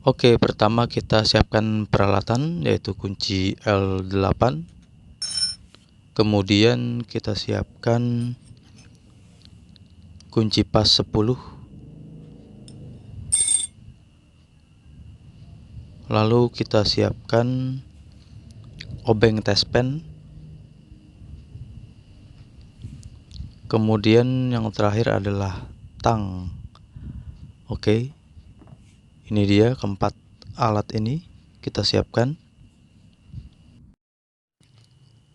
Oke, pertama kita siapkan peralatan yaitu kunci L8. Kemudian kita siapkan kunci pas 10. Lalu kita siapkan obeng tespen. Kemudian yang terakhir adalah tang. Oke. Ini dia keempat alat ini kita siapkan.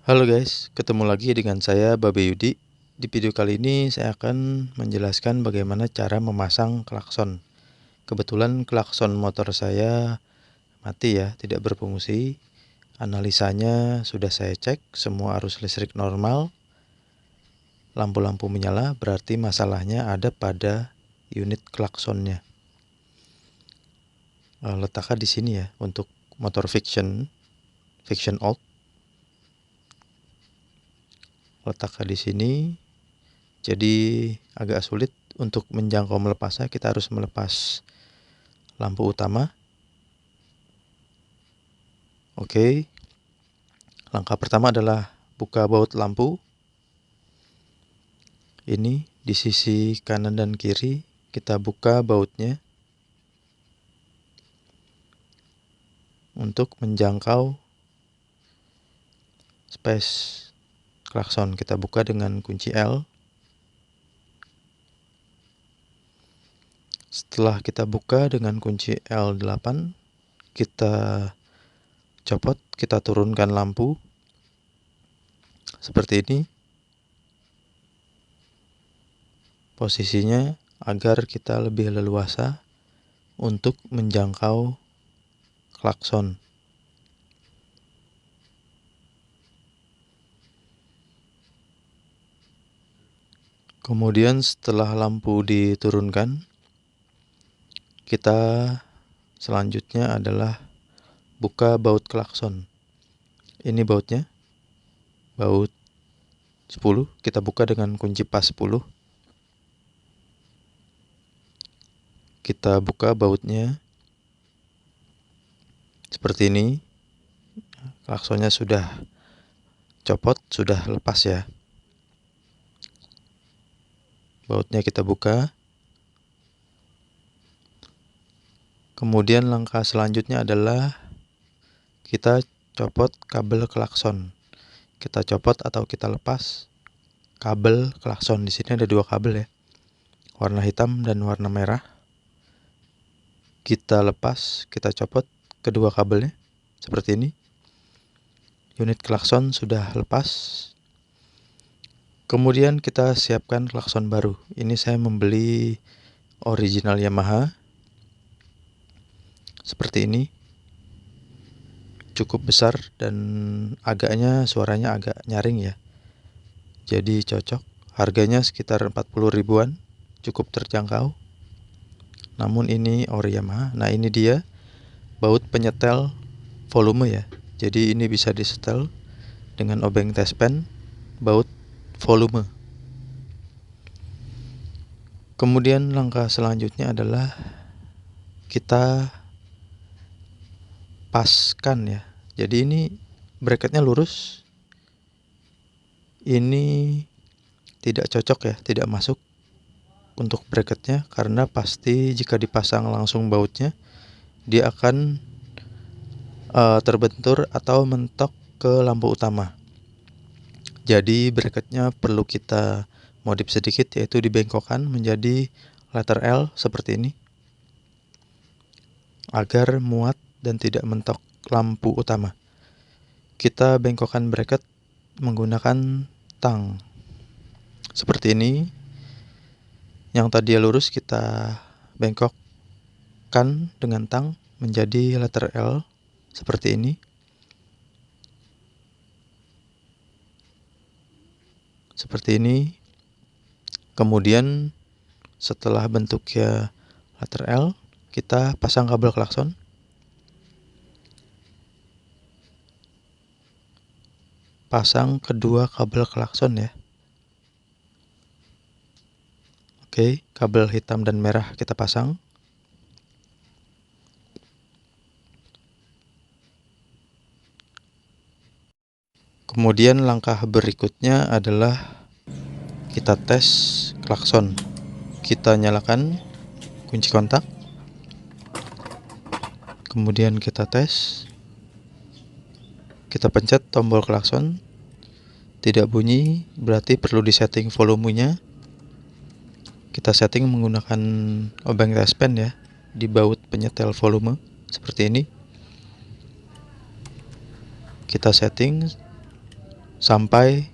Halo guys, ketemu lagi dengan saya Babe Yudi. Di video kali ini saya akan menjelaskan bagaimana cara memasang klakson. Kebetulan klakson motor saya mati ya, tidak berfungsi. Analisanya sudah saya cek, semua arus listrik normal. Lampu-lampu menyala, berarti masalahnya ada pada unit klaksonnya. Letaknya di sini ya, untuk motor Fiction Old. Letaknya di sini. Jadi agak sulit untuk menjangkau melepasnya, kita harus melepas lampu utama. Oke. Langkah pertama adalah buka baut lampu. Ini di sisi kanan dan kiri kita buka bautnya untuk menjangkau space klakson. Kita buka dengan kunci L. Setelah kita buka dengan kunci L8, kita copot, kita turunkan lampu seperti ini. Posisinya agar kita lebih leluasa untuk menjangkau klakson. Kemudian setelah lampu diturunkan, kita selanjutnya adalah buka baut klakson. Ini bautnya, baut 10, kita buka dengan kunci pas 10. Kita buka bautnya seperti ini. Klaksonnya sudah copot, sudah lepas ya. Bautnya kita buka. Kemudian langkah selanjutnya adalah kita copot kabel klakson. Kita copot atau kita lepas kabel klakson. Di sini ada dua kabel ya, warna hitam dan warna merah. Kita lepas, kita copot kedua kabelnya seperti ini. Unit klakson sudah lepas. Kemudian kita siapkan klakson baru. Ini saya membeli original Yamaha seperti ini, cukup besar dan agaknya suaranya agak nyaring ya, jadi cocok. Harganya sekitar 40 ribuan, cukup terjangkau. Namun ini ori Yamaha. Nah ini dia baut penyetel volume ya, jadi ini bisa disetel dengan obeng tespen baut volume. Kemudian langkah selanjutnya adalah kita paskan ya. Jadi ini bracketnya lurus, ini tidak cocok ya, tidak masuk untuk bracketnya, karena pasti jika dipasang langsung bautnya dia akan terbentur atau mentok ke lampu utama. Jadi bracketnya perlu kita modif sedikit, yaitu dibengkokkan menjadi letter L seperti ini agar muat dan tidak mentok lampu utama. Kita bengkokkan bracket menggunakan tang seperti ini. Yang tadi lurus kita bengkokkan dengan tang menjadi letter L seperti ini. Seperti ini. Kemudian setelah bentuknya letter L, kita pasang kabel klakson. Pasang kedua kabel klakson ya. Oke, kabel hitam dan merah kita pasang. Kemudian langkah berikutnya adalah kita tes klakson. Kita nyalakan kunci kontak, kemudian kita tes, kita pencet tombol klakson, tidak bunyi, berarti perlu disetting volumenya. Kita setting menggunakan obeng touchpen ya, di baut penyetel volume seperti ini. Kita setting sampai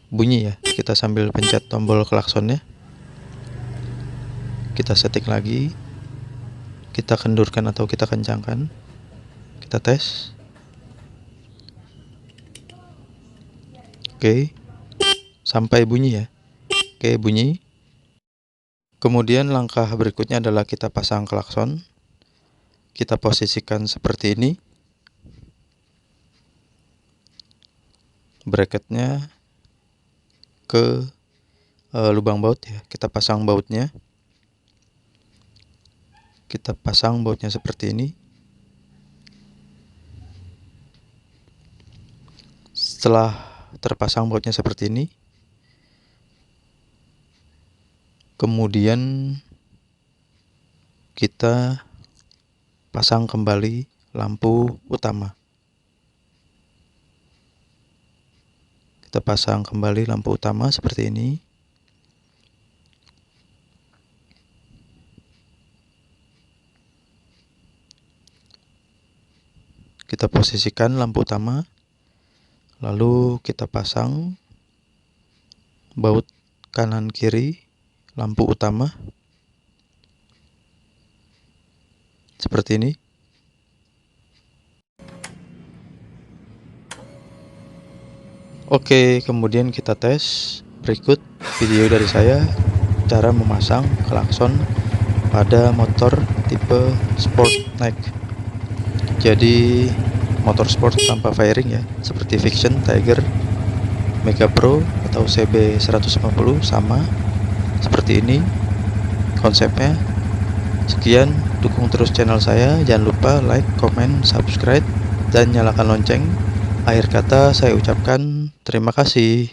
bunyi ya, kita sambil pencet tombol klaksonnya. Kita setting lagi, kita kendurkan atau kita kencangkan, kita tes. Oke, sampai bunyi ya. Oke, bunyi. Kemudian langkah berikutnya adalah kita pasang klakson. Kita posisikan seperti ini. Bracketnya ke lubang baut ya. Kita pasang bautnya. Kita pasang bautnya seperti ini. Setelah terpasang bautnya seperti ini, kemudian kita pasang kembali lampu utama. Kita pasang kembali lampu utama seperti ini. Kita posisikan lampu utama, lalu kita pasang baut kanan kiri lampu utama seperti ini. Oke, kemudian kita tes. Berikut video dari saya cara memasang klakson pada motor tipe sport neck. Jadi motor sport tanpa fairing ya, seperti Viction, Tiger, Mega Pro atau CB 150 sama seperti ini konsepnya. Sekian, dukung terus channel saya, jangan lupa like, comment, subscribe, dan nyalakan lonceng. Akhir kata saya ucapkan terima kasih.